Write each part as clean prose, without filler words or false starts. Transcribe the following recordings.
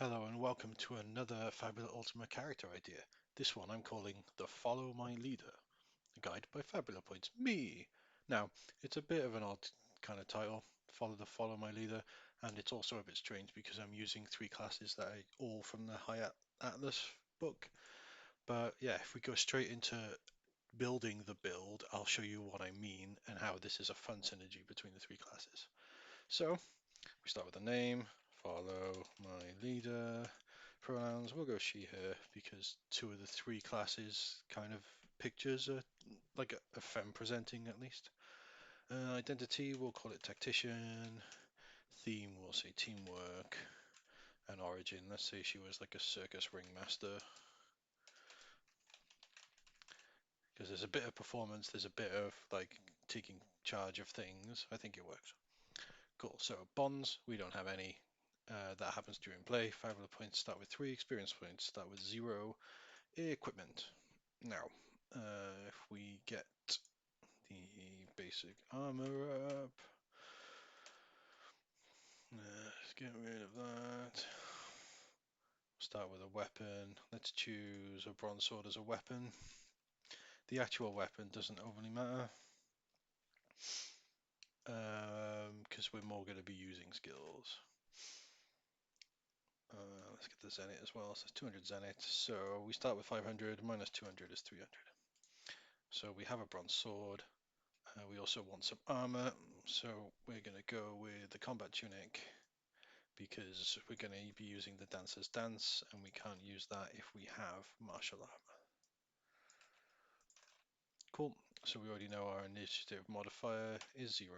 Hello and welcome to another Fabula Ultima character idea. This one I'm calling the Follow My Leader, a guide by Fabula Points. Me! Now, it's a bit of an odd kind of title, Follow My Leader, and it's also a bit strange because I'm using three classes that are all from the High Atlas book. But yeah, if we go straight into building the build, I'll show you what I mean and how this is a fun synergy between the three classes. So, we start with the name, follow my leader. Pronouns, we'll go she, her, because two of the three classes kind of pictures are like a femme presenting at least. Identity, we'll call it tactician. Theme, we'll say teamwork. And origin, let's say she was like a circus ringmaster. Because there's a bit of performance, there's a bit of like taking charge of things. I think it works. Cool. So bonds, we don't have any. That happens during play. Fabula points start with 3, experience points start with 0. Equipment. Now, if we get the basic armor up, let's get rid of that. Start with a weapon. Let's choose a bronze sword as a weapon. The actual weapon doesn't overly matter because we're more going to be using skills. Let's get the Zenith as well. So it's 200 Zenith. So we start with 500, minus 200 is 300. So we have a bronze sword. We also want some armor. So we're going to go with the combat tunic because we're going to be using the dancer's dance and we can't use that if we have martial armor. Cool. So we already know our initiative modifier is 0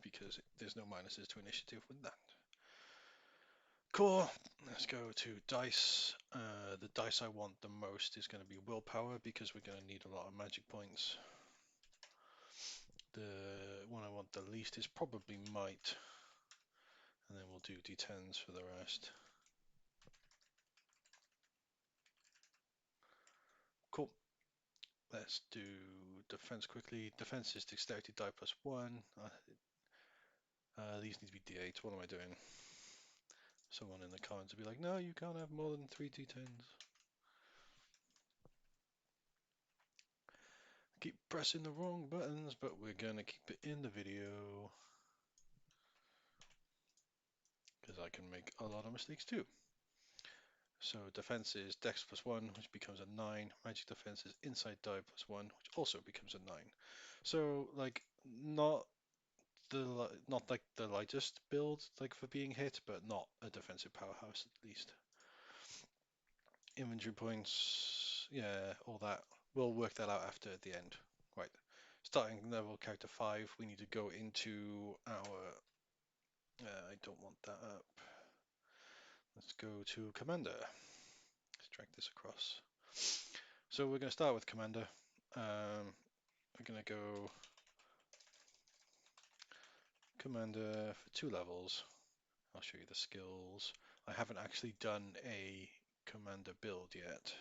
because there's no minuses to initiative with that. Cool. Let's go to dice. The dice I want the most is going to be willpower because we're going to need a lot of magic points. The one I want the least is probably might, and then we'll do d10s for the rest. Cool. Let's do defense quickly. Defense is dexterity die plus 1. These need to be d8. What am I doing? Someone in the comments will be like, no, you can't have more than 3 d10s. Keep pressing the wrong buttons, but we're going to keep it in the video because I can make a lot of mistakes too. So defense is dex plus 1, which becomes a 9. Magic defense is insight die plus 1, which also becomes a 9. So like not like the lightest build like for being hit, but not a defensive powerhouse at least. Inventory points, yeah, all that. We'll work that out after at the end. Right. Starting level character 5, we need to go into our I don't want that up. Let's go to Commander. Let's drag this across. So we're going to start with Commander. We're going to go Commander for 2 levels. I'll show you the skills. I haven't actually done a Commander build yet.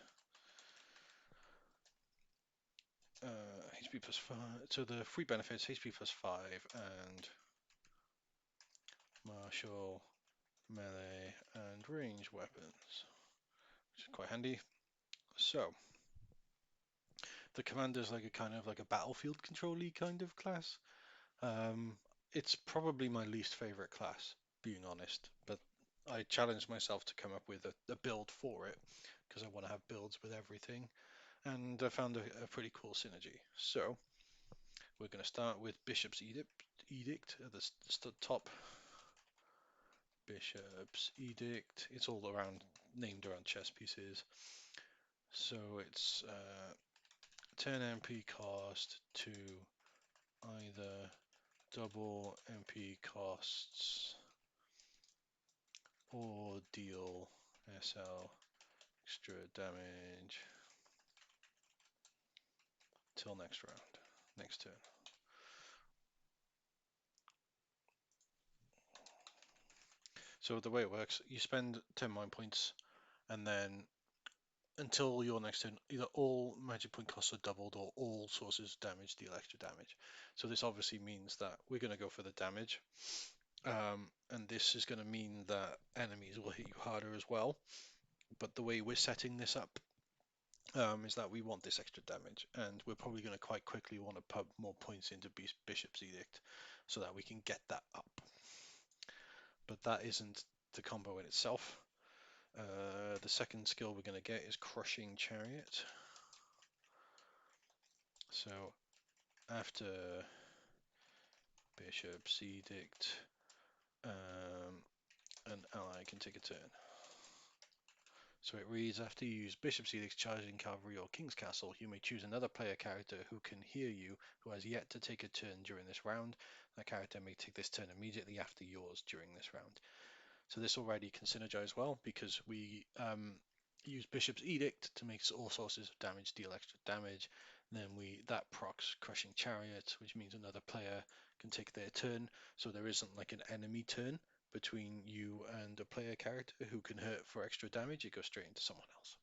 HP plus 5. So the free benefits, HP plus 5 and martial, melee, and range weapons, which is quite handy. So the commander is like a kind of like a battlefield control-y kind of class. It's probably my least favorite class, being honest, but I challenged myself to come up with a build for it because I want to have builds with everything, and I found a pretty cool synergy. So we're going to start with Bishop's Edict at the top. Bishop's Edict. It's all around named around chess pieces. So it's 10 MP cost to either double MP costs or deal SL extra damage till next round, next turn. So the way it works, you spend 10 mind points and then until your next turn, either all magic point costs are doubled or all sources of damage deal extra damage. So this obviously means that we're going to go for the damage. And this is going to mean that enemies will hit you harder as well. But the way we're setting this up is that we want this extra damage, and we're probably going to quite quickly want to put more points into Bishop's Edict so that we can get that up. But that isn't the combo in itself. The second skill we're going to get is Crushing Chariot. So after Bishop's Edict, an ally can take a turn. So it reads, after you use Bishop's Edict, Charging Cavalry, or King's Castle, you may choose another player character who can hear you, who has yet to take a turn during this round. That character may take this turn immediately after yours during this round. So this already can synergize well because we use Bishop's Edict to make all sources of damage deal extra damage. Then that procs Crushing Chariot, which means another player can take their turn. So there isn't like an enemy turn between you and a player character who can hurt for extra damage. It goes straight into someone else.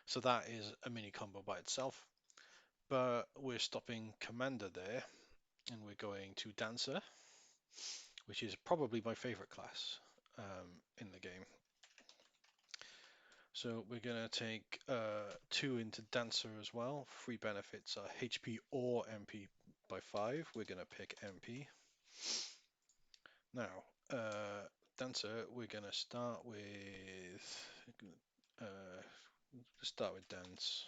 So that is a mini combo by itself. But we're stopping Commander there, and we're going to Dancer, which is probably my favorite class in the game. So we're going to take 2 into Dancer as well. Free benefits are HP or MP by 5. We're going to pick MP. Now, Dancer, we're going to start with Dance.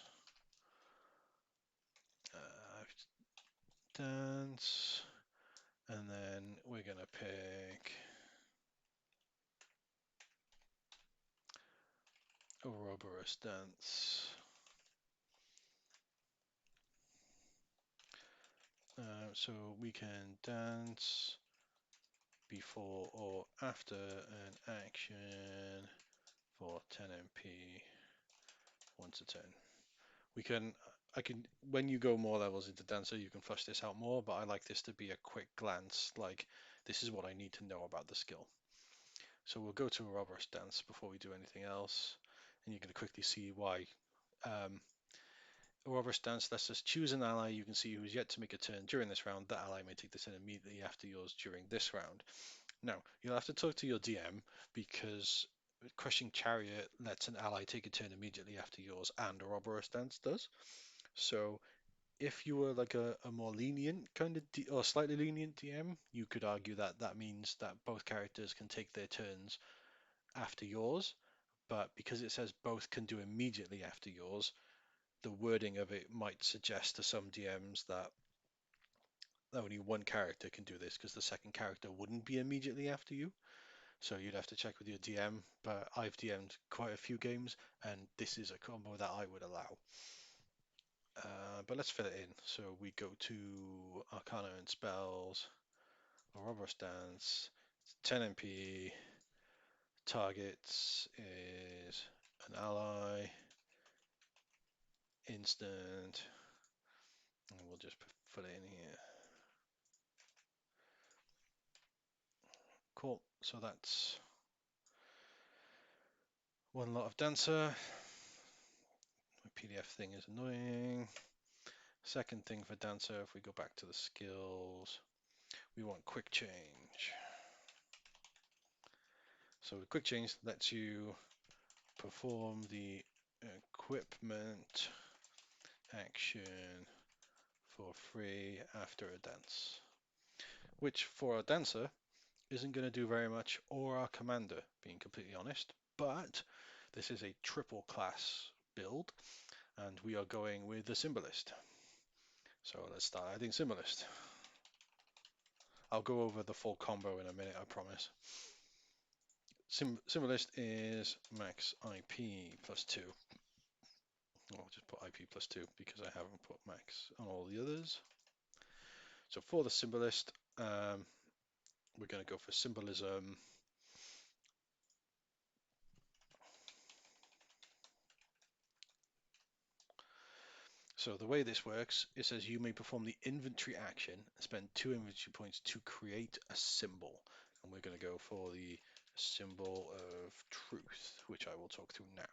Dance. And then we're going to pick Ouroboros Dance. So we can dance before or after an action for 10 MP once a turn. When you go more levels into Dancer, you can flush this out more, but I like this to be a quick glance, like this is what I need to know about the skill. So we'll go to Ouroboros Dance before we do anything else, and you're going to quickly see why. Ouroboros Dance lets us choose an ally you can see who's yet to make a turn during this round. That ally may take the turn immediately after yours during this round. Now, you'll have to talk to your DM because Crushing Chariot lets an ally take a turn immediately after yours, and Ouroboros Dance does. So if you were like a more lenient kind of or slightly lenient DM, you could argue that that means that both characters can take their turns after yours. But because it says both can do immediately after yours, the wording of it might suggest to some DMs that only one character can do this because the second character wouldn't be immediately after you. So you'd have to check with your DM, but I've DM'd quite a few games, and this is a combo that I would allow. But let's fill it in. So we go to Arcana and Spells, Ouroboros Dance, 10 MP, targets is an ally, instant, and we'll just put it in here. Cool, so that's one lot of Dancer. My PDF thing is annoying. Second thing for Dancer, if we go back to the skills, we want Quick Change. So the Quick Change lets you perform the equipment action for free after a dance, which for a Dancer isn't going to do very much, or our Commander, being completely honest, but this is a triple class build, and we are going with the Symbolist. So let's start adding Symbolist. I'll go over the full combo in a minute, I promise. Symbolist is max IP plus 2. I'll just put IP plus 2 because I haven't put max on all the others. So for the Symbolist, we're going to go for Symbolism. So the way this works, it says you may perform the inventory action and spend 2 inventory points to create a symbol. And we're going to go for the symbol of truth, which I will talk through now.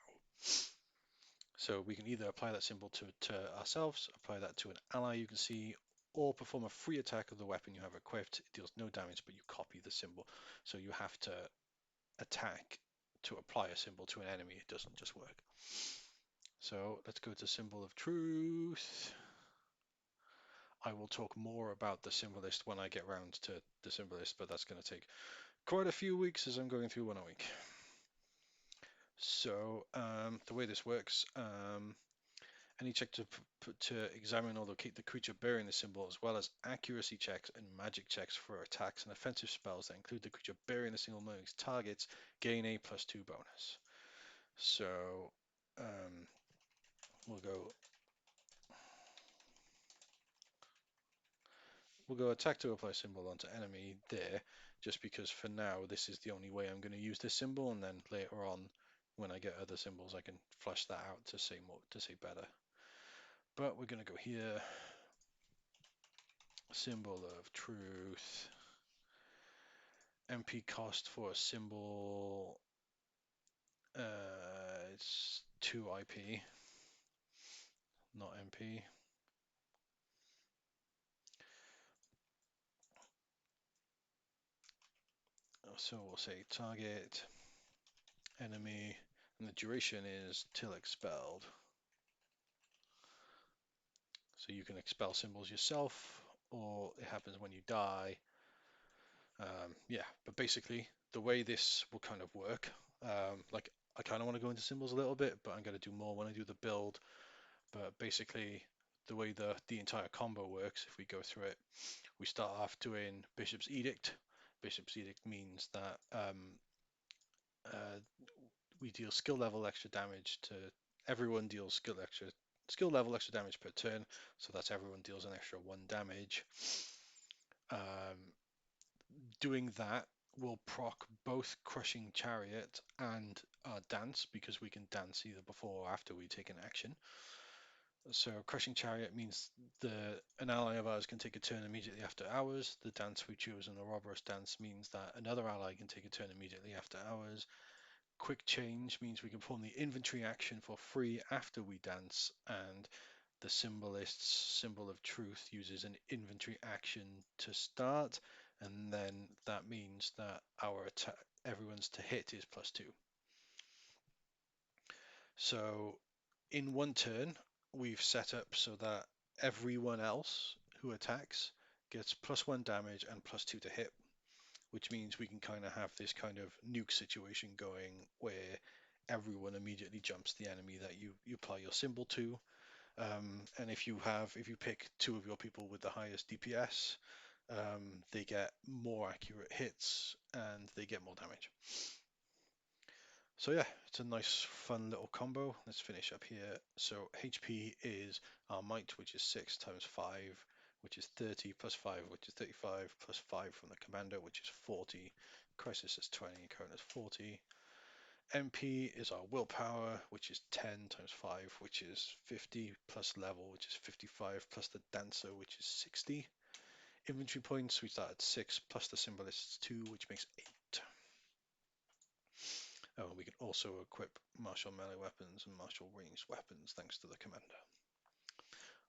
So we can either apply that symbol to ourselves, apply that to an ally you can see, or perform a free attack of the weapon you have equipped. It deals no damage, but you copy the symbol. So you have to attack to apply a symbol to an enemy. It doesn't just work. So let's go to Symbol of Truth. I will talk more about the Symbolist when I get round to the Symbolist, but that's going to take quite a few weeks as I'm going through one a week. So the way this works, any check to examine or locate the creature bearing the symbol, as well as accuracy checks and magic checks for attacks and offensive spells that include the creature bearing the symbol among its targets, gain a +2 bonus. So we'll go attack to apply symbol onto enemy there, just because for now this is the only way I'm going to use this symbol, and then later on when I get other symbols I can flush that out to say more, to say better. But we're going to go here, Symbol of Truth. MP cost for a symbol, it's 2 IP, not MP. So we'll say target, enemy, and the duration is till expelled. So you can expel symbols yourself, or it happens when you die. Yeah, but basically the way this will kind of work, like I kind of want to go into symbols a little bit, but I'm going to do more when I do the build. But basically the way the entire combo works, if we go through it, we start off doing Bishop's Edict. Bishop's Edict means that uh, we deal skill level extra damage to everyone, deals skill level extra damage per turn, so that's everyone deals an extra 1 damage. Doing that will proc both Crushing Chariot and Dance, because we can dance either before or after we take an action. So Crushing Chariot means an ally of ours can take a turn immediately after ours. The dance we choose in the Ouroboros dance means that another ally can take a turn immediately after ours. Quick Change means we can perform the inventory action for free after we dance, and the Symbolist's Symbol of Truth uses an inventory action to start, and then that means that everyone's to hit is +2. So in one turn, we've set up so that everyone else who attacks gets +1 damage and +2 to hit, which means we can kind of have this kind of nuke situation going where everyone immediately jumps the enemy that you apply your symbol to. And if you pick 2 of your people with the highest DPS, they get more accurate hits and they get more damage. So yeah, it's a nice fun little combo. Let's finish up here. So HP is our might, which is 6 times 5, which is 30, plus 5, which is 35, plus 5 from the commander, which is 40. Crisis is 20, current is 40. MP is our willpower, which is 10 times 5, which is 50, plus level, which is 55, plus the dancer, which is 60. Inventory points, we start at 6, plus the symbolist's 2, which makes 8. Oh, we can also equip martial melee weapons and martial ranged weapons thanks to the commander.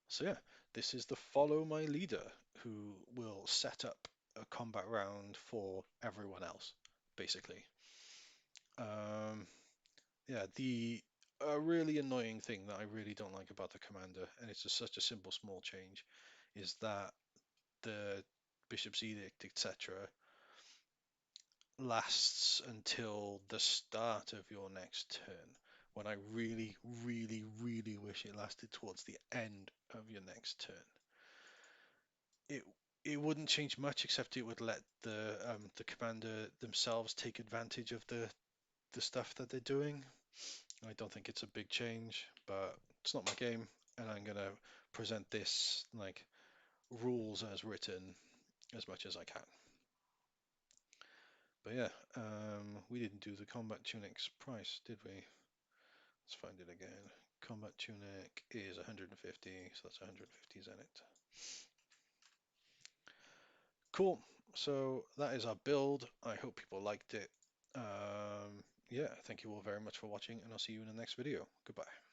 So yeah, this is the follow my leader, who will set up a combat round for everyone else, basically. Yeah, a really annoying thing that I really don't like about the commander, and it's such a simple small change, is that the Bishop's Edict, etc., lasts until the start of your next turn, when I really, really, really wish it lasted towards the end of your next turn. It wouldn't change much, except it would let the commander themselves take advantage of the stuff that they're doing. I don't think it's a big change, but it's not my game, and I'm gonna present this like rules as written as much as I can. But yeah, we didn't do the combat tunic's price, did we? Let's find it again. Combat tunic is 150, so that's 150 Zenit. Cool. So that is our build. I hope people liked it. Yeah, thank you all very much for watching, and I'll see you in the next video. Goodbye.